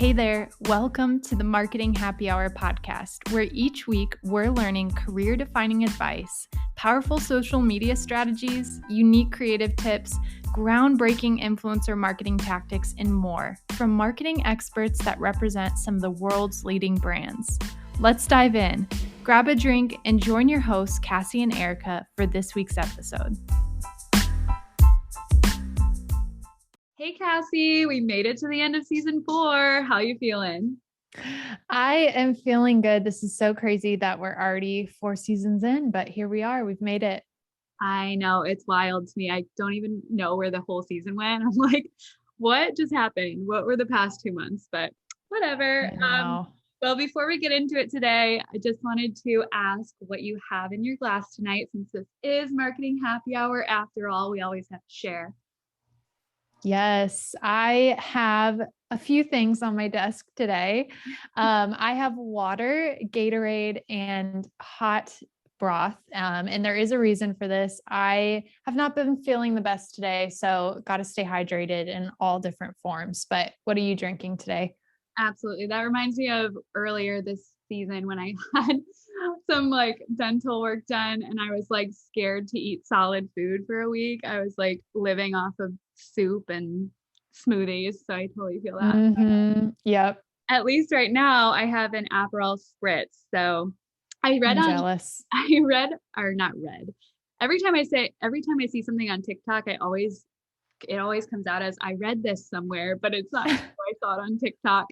Hey there, welcome to the Marketing Happy Hour podcast, where each week we're learning career-defining advice, powerful social media strategies, unique creative tips, groundbreaking influencer marketing tactics, and more from marketing experts that represent some of the world's leading brands. Let's dive in. Grab a drink and join your hosts, Cassie and Erica, for this week's episode. Hey, Cassie, we made it to the end of season 4. How you feeling? I am feeling good. This is so crazy that we're already 4 seasons in, but here we are. We've made it. I know, it's wild to me. I don't even know where the whole season went. I'm like, what just happened? What were the past 2 months? But whatever. Well, before we get into it today, I just wanted to ask what you have in your glass tonight, since this is Marketing Happy Hour. After all, we always have to share. Yes, I have a few things on my desk today. I have water, Gatorade, and hot broth. And there is a reason for this. I have not been feeling the best today, so got to stay hydrated in all different forms. But what are you drinking today? Absolutely. That reminds me of earlier this season when I had some dental work done and I was scared to eat solid food for a week. I was living off of soup and smoothies. So I totally feel that. Mm-hmm. Yep. At least right now I have an Aperol spritz. So I'm jealous. Every time I see something on TikTok, it always comes out as I read this somewhere, but it's not. I saw it on TikTok.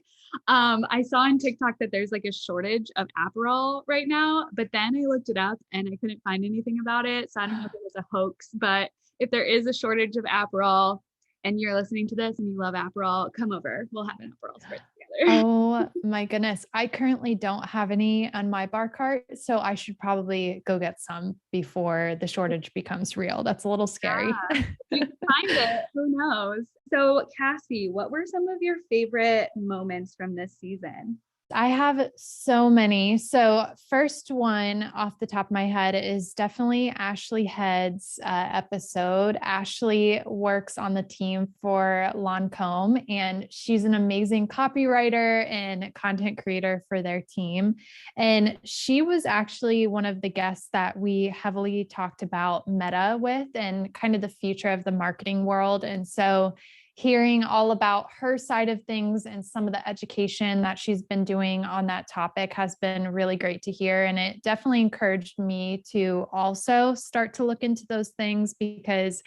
I saw on TikTok that there's a shortage of Aperol right now, but then I looked it up and I couldn't find anything about it. So I don't know if it was a hoax, but if there is a shortage of Aperol and you're listening to this and you love Aperol, come over. We'll have an Aperol spritz together. Oh my goodness. I currently don't have any on my bar cart, so I should probably go get some before the shortage becomes real. That's a little scary. Yeah. You can find it. Who knows? So Cassie, what were some of your favorite moments from this season? I have so many. So first one off the top of my head is definitely Ashlie Head's episode. Ashlie works on the team for Lancome, and she's an amazing copywriter and content creator for their team. And she was actually one of the guests that we heavily talked about Meta with and kind of the future of the marketing world. And so hearing all about her side of things and some of the education that she's been doing on that topic has been really great to hear. And it definitely encouraged me to also start to look into those things because,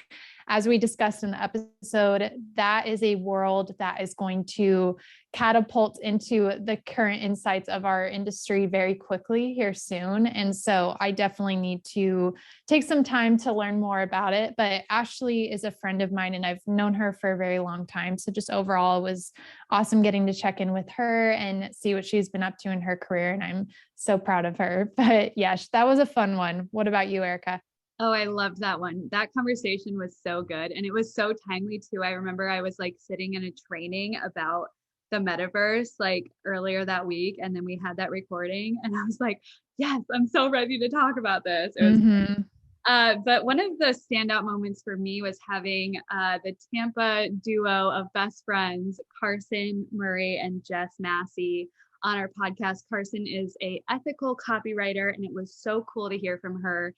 as we discussed in the episode, that is a world that is going to catapult into the current insights of our industry very quickly here soon. And so I definitely need to take some time to learn more about it. But Ashlie is a friend of mine and I've known her for a very long time. So just overall, it was awesome getting to check in with her and see what she's been up to in her career. And I'm so proud of her. But yeah, that was a fun one. What about you, Erica? Oh, I loved that one. That conversation was so good. And it was so timely too. I remember I was sitting in a training about the metaverse earlier that week. And then we had that recording and I was like, yes, I'm so ready to talk about this. It was but one of the standout moments for me was having the Tampa duo of best friends, Carson Murray and Jess Massey, on our podcast. Carson is an ethical copywriter, and it was so cool to hear from her,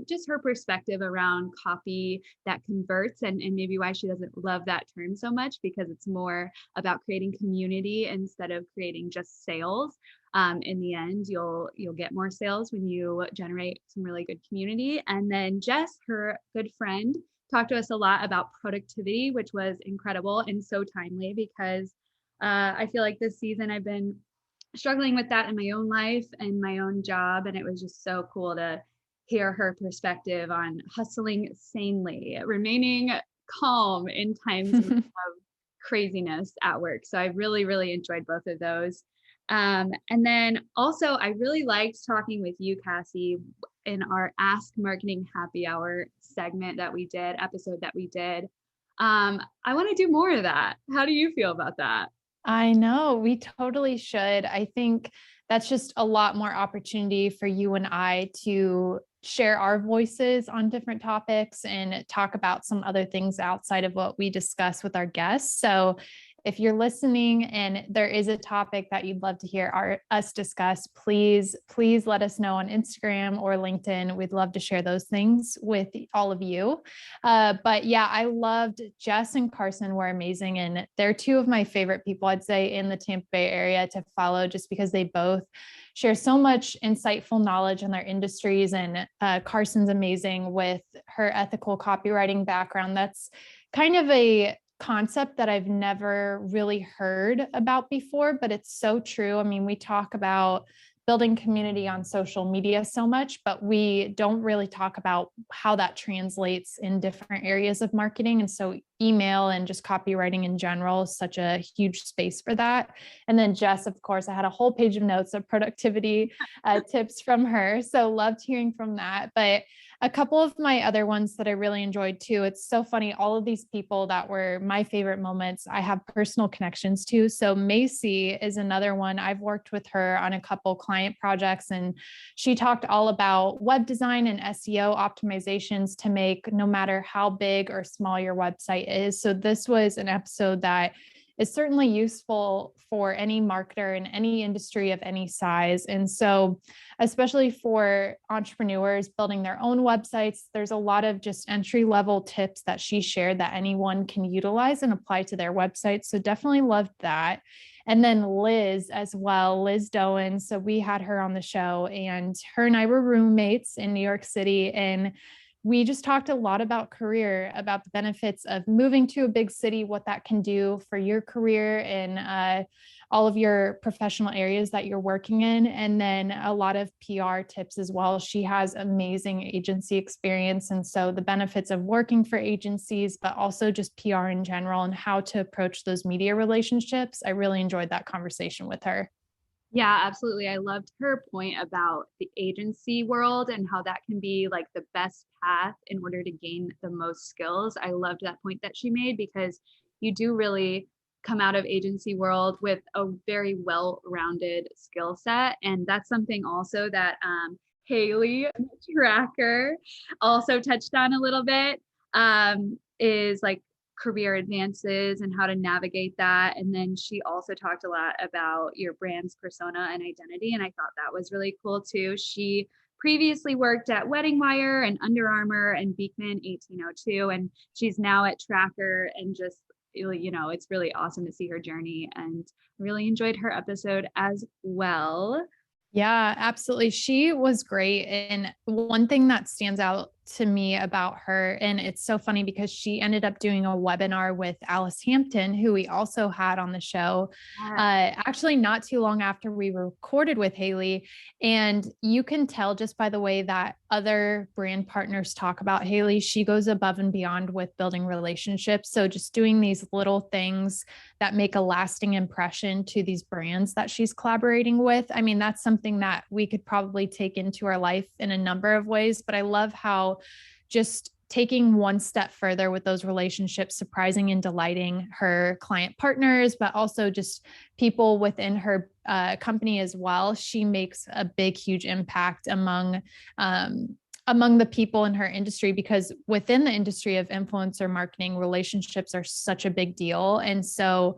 just her perspective around copy that converts, and maybe why she doesn't love that term so much, because it's more about creating community instead of creating just sales. In the end, you'll get more sales when you generate some really good community. And then Jess, her good friend, talked to us a lot about productivity, which was incredible and so timely because I feel like this season I've been struggling with that in my own life and my own job. And it was just so cool to hear her perspective on hustling sanely, remaining calm in times of craziness at work. So I really, really enjoyed both of those. And then also I really liked talking with you, Cassie, in our Ask Marketing Happy Hour episode that we did. I want to do more of that. How do you feel about that? I know we totally should. I think that's just a lot more opportunity for you and I to share our voices on different topics and talk about some other things outside of what we discuss with our guests. So if you're listening and there is a topic that you'd love to hear us discuss, please let us know on Instagram or LinkedIn. We'd love to share those things with all of you. But yeah, I loved Jess and Carson were amazing. And they're two of my favorite people, I'd say, in the Tampa Bay area to follow, just because they both share so much insightful knowledge in their industries. And Carson's amazing with her ethical copywriting background. That's kind of a concept that I've never really heard about before, but it's so true. I mean, we talk about building community on social media so much, but we don't really talk about how that translates in different areas of marketing. And so email and just copywriting in general is such a huge space for that. And then Jess, of course, I had a whole page of notes of productivity tips from her. So loved hearing from that. But a couple of my other ones that I really enjoyed too. It's so funny. All of these people that were my favorite moments, I have personal connections to. So Massey is another one. I've worked with her on a couple client projects, and she talked all about web design and SEO optimizations to make no matter how big or small your website is. So this was an episode that is certainly useful for any marketer in any industry of any size. And so, especially for entrepreneurs building their own websites, there's a lot of just entry-level tips that she shared that anyone can utilize and apply to their website. So definitely loved that. And then Liz as well, Liz Dowen. So we had her on the show, and her and I were roommates in New York City. And we just talked a lot about career, about the benefits of moving to a big city, what that can do for your career and all of your professional areas that you're working in. And then a lot of PR tips as well. She has amazing agency experience. And so the benefits of working for agencies, but also just PR in general and how to approach those media relationships. I really enjoyed that conversation with her. Yeah, absolutely. I loved her point about the agency world and how that can be like the best path in order to gain the most skills. I loved that point that she made, because you do really come out of agency world with a very well-rounded skill set. And that's something also that Halie Traackr also touched on a little bit, is like career advances and how to navigate that. And then she also talked a lot about your brand's persona and identity. And I thought that was really cool too. She previously worked at Wedding Wire and Under Armour and Beekman 1802. And she's now at Traackr, and just, it's really awesome to see her journey, and really enjoyed her episode as well. Yeah, absolutely. She was great. And one thing that stands out to me about her, and it's so funny because she ended up doing a webinar with Alice Hampton, who we also had on the show, actually not too long after we recorded with Halie. And you can tell just by the way that other brand partners talk about Halie, she goes above and beyond with building relationships. So just doing these little things that make a lasting impression to these brands that she's collaborating with. I mean, that's something that we could probably take into our life in a number of ways, but I love how just taking one step further with those relationships, surprising and delighting her client partners, but also just people within her company as well. She makes a big, huge impact among the people in her industry, because within the industry of influencer marketing, relationships are such a big deal. And so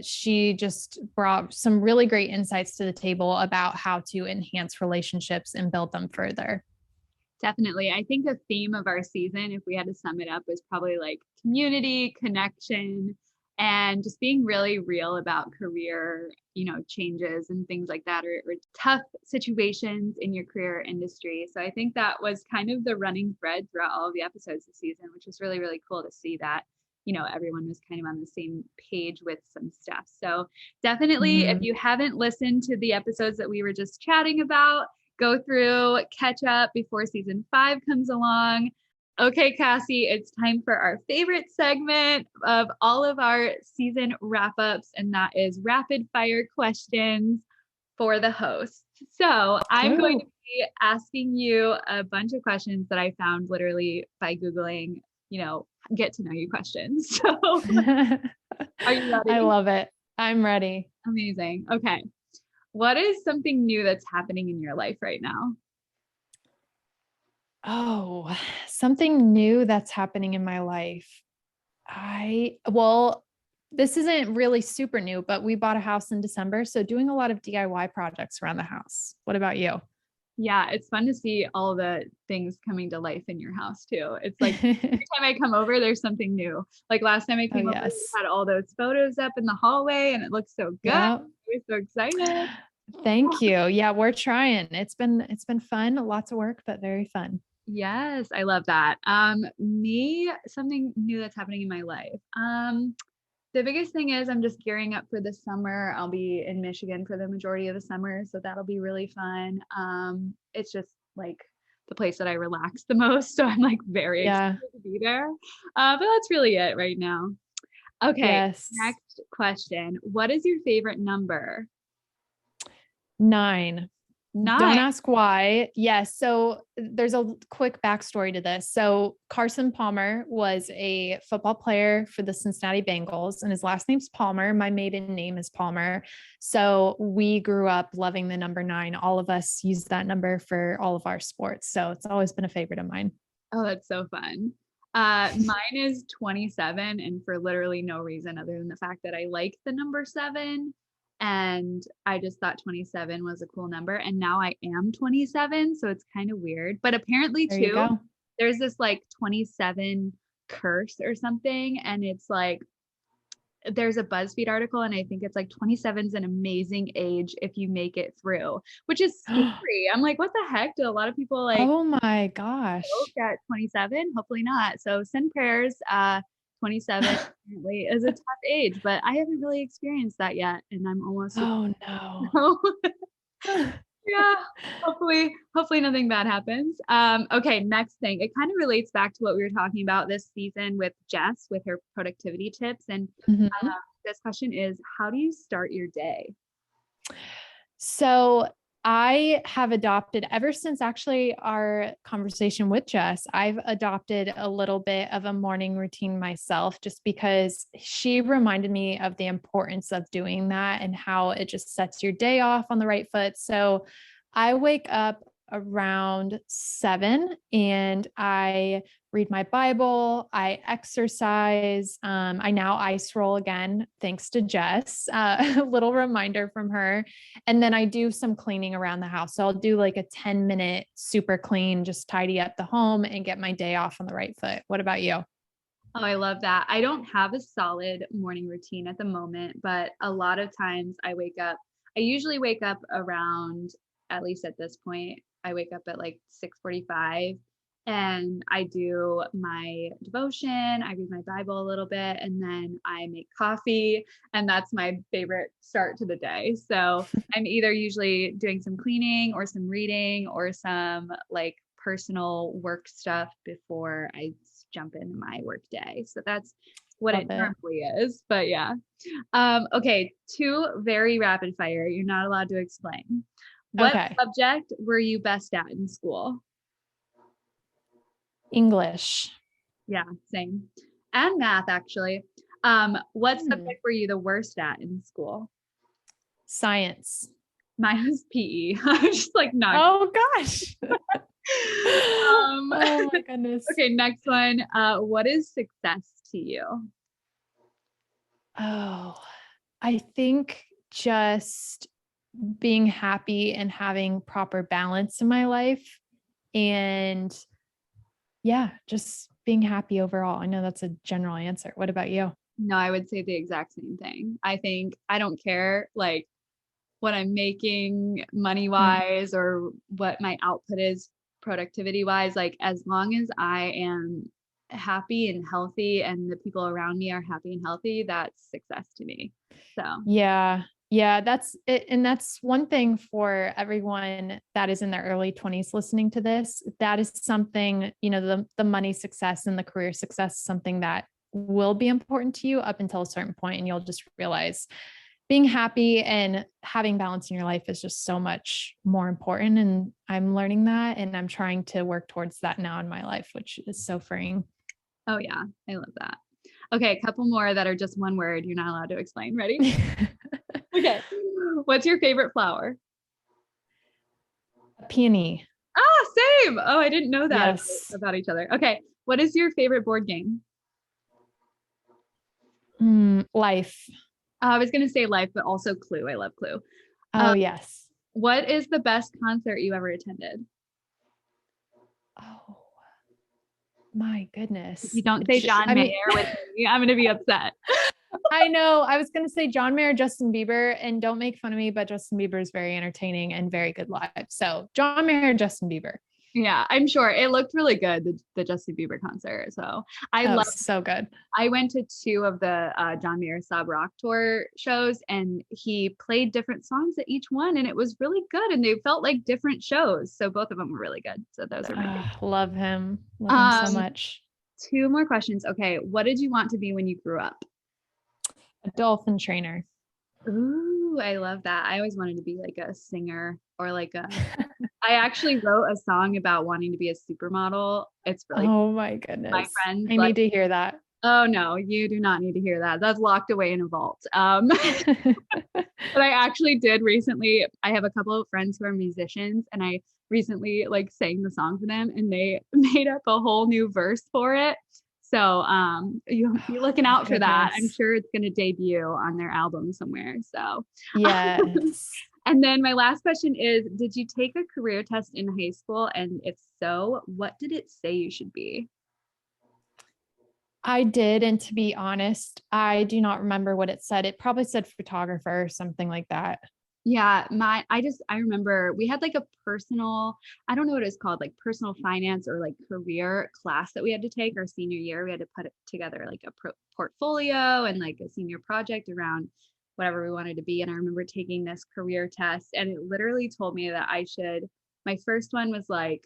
she just brought some really great insights to the table about how to enhance relationships and build them further. Definitely. I think the theme of our season, if we had to sum it up, was probably like community, connection, and just being really real about career, changes and things like that, or tough situations in your career industry. So I think that was kind of the running thread throughout all of the episodes this season, which was really, really cool to see that, everyone was kind of on the same page with some stuff. So definitely, if you haven't listened to the episodes that we were just chatting about, go through, catch up before season 5 comes along. Okay, Cassie, it's time for our favorite segment of all of our season wrap-ups, and that is rapid fire questions for the host. So I'm going to be asking you a bunch of questions that I found literally by Googling, get to know you questions. So are you ready? I love it. I'm ready. Amazing. Okay. What is something new that's happening in your life right now? Oh, something new that's happening in my life. Well, this isn't really super new, but we bought a house in December. So doing a lot of DIY projects around the house. What about you? Yeah, it's fun to see all the things coming to life in your house too. It's like every time I come over, there's something new. Like last time I Oh, came over, we yes. had all those photos up in the hallway and it looks so good. Yeah. We're so excited. Thank you. Yeah, we're trying. It's been fun, lots of work, but very fun. Yes, I love that. Something new that's happening in my life. The biggest thing is I'm just gearing up for the summer. I'll be in Michigan for the majority of the summer, so that'll be really fun. It's just like the place that I relax the most, so I'm like very Yeah. excited to be there. But that's really it right now. Okay, Yes. next question. What is your favorite number? 9. Don't 9. ask why. Yes. So there's a quick backstory to this. So Carson Palmer was a football player for the Cincinnati Bengals, and his last name's Palmer. My maiden name is Palmer. So we grew up loving the number 9. All of us use that number for all of our sports. So it's always been a favorite of mine. Oh, that's so fun. Mine is 27, and for literally no reason other than the fact that I like the number 7. And I just thought 27 was a cool number. And now I am 27. So it's kind of weird. But apparently, There you too, go. there's this like 27 curse or something. And it's like, there's a BuzzFeed article, and I think it's like 27 is an amazing age if you make it through, which is scary. I'm like, what the heck? Do a lot of people like Oh my gosh. at 27? Hopefully not. So send prayers. 27 apparently is a tough age, but I haven't really experienced that yet, and I'm almost. Oh no. Yeah, hopefully nothing bad happens. Okay, next thing. It kind of relates back to what we were talking about this season with Jess with her productivity tips, and Mhm. this question is, how do you start your day? So I have adopted ever since actually our conversation with Jess, I've adopted a little bit of a morning routine myself just because she reminded me of the importance of doing that and how it just sets your day off on the right foot. So I wake up around 7 and I read my Bible, I exercise. I now ice roll again, thanks to Jess. A little reminder from her. And then I do some cleaning around the house. So I'll do like a 10-minute super clean, just tidy up the home and get my day off on the right foot. What about you? Oh, I love that. I don't have a solid morning routine at the moment, but a lot of times I usually wake up around, at least at this point, I wake up at like 6:45 and I do my devotion, I read my Bible a little bit, and then I make coffee, and that's my favorite start to the day. So I'm either usually doing some cleaning or some reading or some like personal work stuff before I jump into my work day. So that's what Love it it. normally is. But yeah. Okay, 2 very rapid fire. You're not allowed to explain. What Okay. subject were you best at in school? English. Yeah, same. And math, actually. What Hmm. subject were you the worst at in school? Science. Mine was PE. I was just like not. Oh gosh. Um, Oh my goodness. okay, next one. What is success to you? Oh, I think just being happy and having proper balance in my life. And yeah, just being happy overall. I know that's a general answer. What about you? No, I would say the exact same thing. I think I don't care like what I'm making money Mm. wise or what my output is productivity wise. Like as long as I am happy and healthy and the people around me are happy and healthy, that's success to me. So, Yeah. Yeah, that's it. And that's one thing for everyone that is in their early 20s listening to this. That is something, the money success and the career success is something that will be important to you up until a certain point, and you'll just realize being happy and having balance in your life is just so much more important. And I'm learning that, and I'm trying to work towards that now in my life, which is so freeing. oh yeah, I love that. Okay, a couple more that are just one word. You're not allowed to explain. Ready? Okay. What's your favorite flower? A peony. Ah, same. Oh, I didn't know that Yes. about each other. Okay. What is your favorite board game? Life. I was going to say Life, but also Clue. I love Clue. Oh, yes. What is the best concert you ever attended? Oh, my goodness. If you don't say John Mayer with me, I'm going to be upset. I know. I was going to say John Mayer, Justin Bieber, and don't make fun of me, but Justin Bieber is very entertaining and very good live. So John Mayer, Justin Bieber. Yeah, I'm sure it looked really good, the Justin Bieber concert. So I love so good. I went to 2 of the John Mayer Sub Rock Tour shows, and he played different songs at each one, and it was really good, and they felt like different shows. So both of them were really good. So those are my favorites. Love him. Love him so much. 2 more questions. Okay, what did you want to be when you grew up? A dolphin trainer. Ooh, I love that. I always wanted to be like a singer or like a I actually wrote a song about wanting to be a supermodel. It's really Oh my goodness. My friends I need to hear that. Oh no, you do not need to hear that. That's locked away in a vault. But I actually did recently. I have a couple of friends who are musicians, and I recently like sang the song for them, and they made up a whole new verse for it. So you'll be looking out for that. I'm sure it's going to debut on their album somewhere. So yes. And then my last question is, did you take a career test in high school? And if so, what did it say you should be? I did. And to be honest, I do not remember what it said. It probably said photographer or something like that. Yeah, I remember we had like a personal, I don't know what it's called, like personal finance or like career class that we had to take our senior year. We had to put it together like a portfolio and like a senior project around whatever we wanted to be. And I remember taking this career test, and it literally told me that my first one was like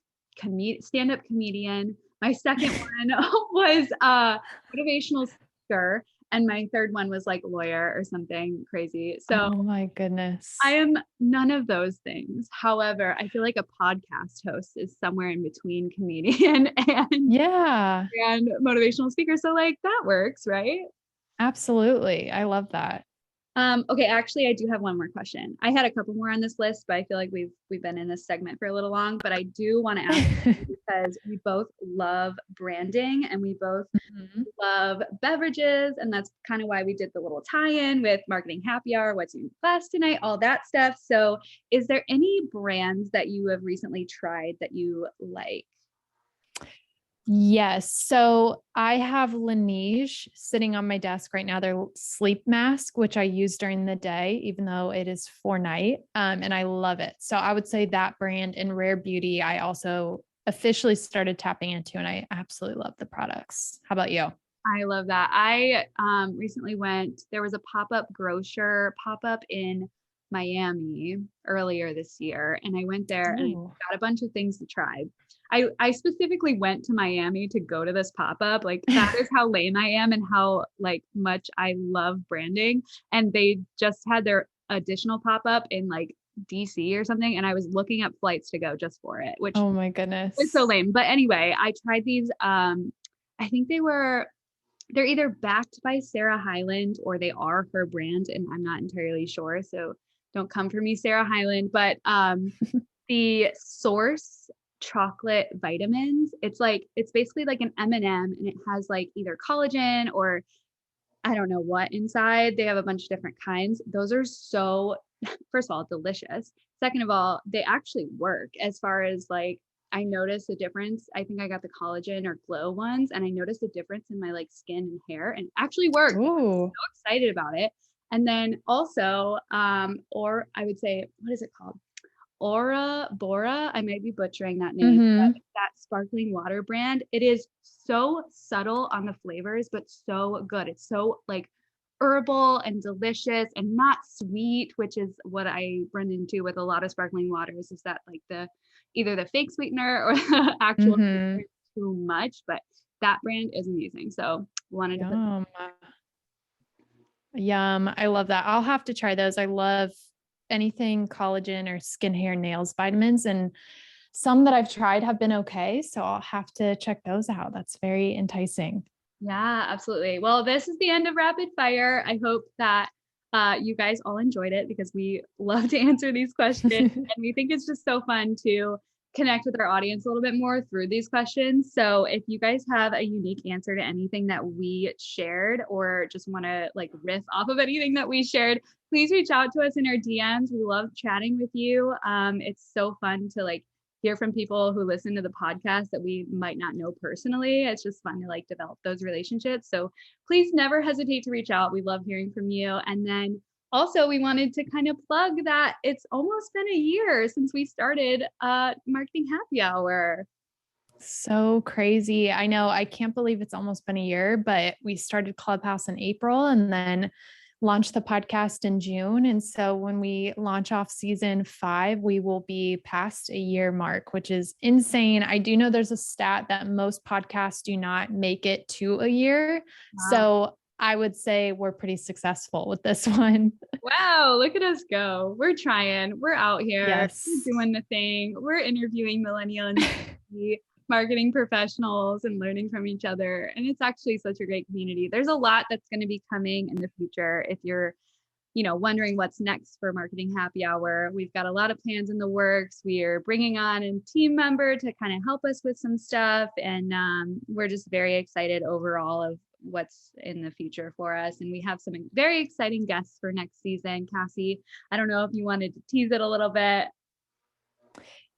stand-up comedian. My second one was motivational speaker. And my third one was like lawyer or something crazy. So oh my goodness. I am none of those things. However, I feel like a podcast host is somewhere in between comedian and motivational speaker. So like that works, right? Absolutely. I love that. Okay, actually, I do have one more question. I had a couple more on this list, but I feel like we've been in this segment for a little long. But I do want to ask because we both love branding and we both love beverages, and that's kind of why we did the little tie-in with marketing happy hour, what's in class tonight, all that stuff. So, is there any brands that you have recently tried that you like? Yes. So I have Laneige sitting on my desk right now. Their sleep mask, which I use during the day, even though it is for night. And I love it. So I would say that brand and Rare Beauty, I also officially started tapping into, and I absolutely love the products. How about you? I love that. I recently there was a pop-up grocer pop-up in Miami earlier this year. And I went there and got a bunch of things to try. I specifically went to Miami to go to this pop-up. Like that is how lame I am and how like much I love branding. And they just had their additional pop-up in like DC or something. And I was looking up flights to go just for it, which oh my goodness, was so lame. But anyway, I tried these. I think they're either backed by Sarah Hyland or they are her brand. And I'm not entirely sure. So don't come for me, Sarah Hyland. But the Source chocolate vitamins, it's basically like an M&M, and it has like either collagen or I don't know what inside. They have a bunch of different kinds. Those are so, first of all, delicious. Second of all, they actually work as far as like, I noticed a difference. I think I got the collagen or glow ones, and I noticed a difference in my like skin and hair, and actually worked. I'm so excited about it. And then also, or I would say, what is it called? Aura Bora. I might be butchering that name. But that sparkling water brand. It is so subtle on the flavors, but so good. It's so like herbal and delicious and not sweet, which is what I run into with a lot of sparkling waters, is that like either the fake sweetener or the actual sweetener is too much. But that brand is amazing. So wanted to Yum. I love that. I'll have to try those. I love anything collagen or skin, hair, nails, vitamins, and some that I've tried have been okay. So I'll have to check those out. That's very enticing. Yeah, absolutely. Well, this is the end of rapid fire. I hope that you guys all enjoyed it because we love to answer these questions and we think it's just so fun to connect with our audience a little bit more through these questions. So if you guys have a unique answer to anything that we shared, or just want to like riff off of anything that we shared, please reach out to us in our DMs. We love chatting with you. It's so fun to like hear from people who listen to the podcast that we might not know personally. It's just fun to like develop those relationships. So please never hesitate to reach out. We love hearing from you. And then also, we wanted to kind of plug that it's almost been a year since we started Marketing Happy Hour. So crazy. I know. I can't believe it's almost been a year, but we started Clubhouse in April and then launched the podcast in June. And so when we launch off season 5, we will be past a year mark, which is insane. I do know there's a stat that most podcasts do not make it to a year. Wow. So I would say we're pretty successful with this one. Wow, look at us go. We're trying. We're out here. Yes. We're doing the thing. We're interviewing millennial and marketing professionals and learning from each other. And it's actually such a great community. There's a lot that's going to be coming in the future. If you're, wondering what's next for Marketing Happy Hour, we've got a lot of plans in the works. We are bringing on a team member to kind of help us with some stuff. And we're just very excited overall of what's in the future for us. And we have some very exciting guests for next season. Cassie, I don't know if you wanted to tease it a little bit.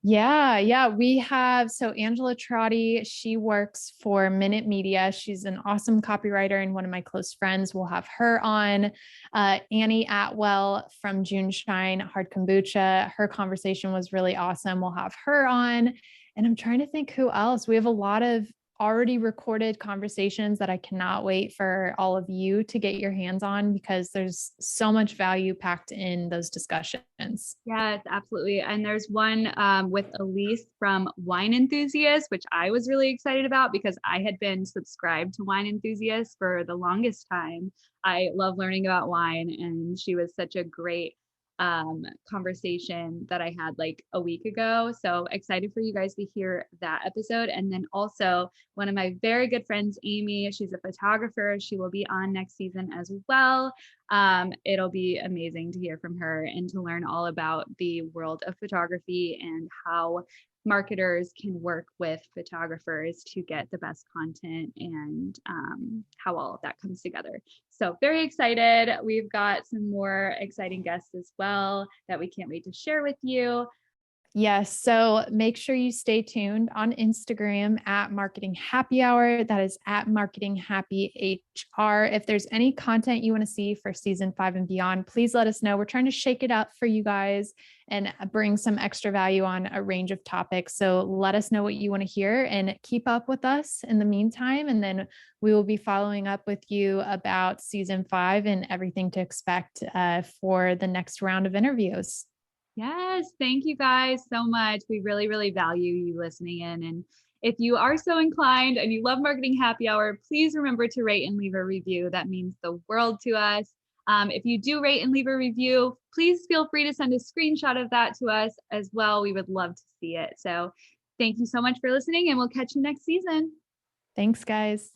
Yeah. We have, so Angela Trotti, she works for Minute Media. She's an awesome copywriter and one of my close friends. We'll have her on. Annie Atwell from June Shine Hard Kombucha. Her conversation was really awesome. We'll have her on. And I'm trying to think who else. We have a lot of already recorded conversations that I cannot wait for all of you to get your hands on, because there's so much value packed in those discussions. Yes, absolutely. And there's one with Elise from Wine Enthusiast, which I was really excited about because I had been subscribed to Wine Enthusiast for the longest time. I love learning about wine, and she was such a great conversation that I had like a week ago. So excited for you guys to hear that episode. And then also one of my very good friends, Amy, she's a photographer. She will be on next season as well. It'll be amazing to hear from her and to learn all about the world of photography and how marketers can work with photographers to get the best content, and how all of that comes together. So very excited. We've got some more exciting guests as well that we can't wait to share with you. Yes. So make sure you stay tuned on Instagram at Marketing Happy Hour. That is at Marketing Happy HR. If there's any content you want to see for season 5 and beyond, please let us know. We're trying to shake it up for you guys and bring some extra value on a range of topics. So let us know what you want to hear and keep up with us in the meantime. And then we will be following up with you about season 5 and everything to expect for the next round of interviews. Yes, thank you guys so much. We really, really value you listening in. And if you are so inclined and you love Marketing Happy Hour, please remember to rate and leave a review. That means the world to us. If you do rate and leave a review, please feel free to send a screenshot of that to us as well. We would love to see it. So thank you so much for listening, and we'll catch you next season. Thanks, guys.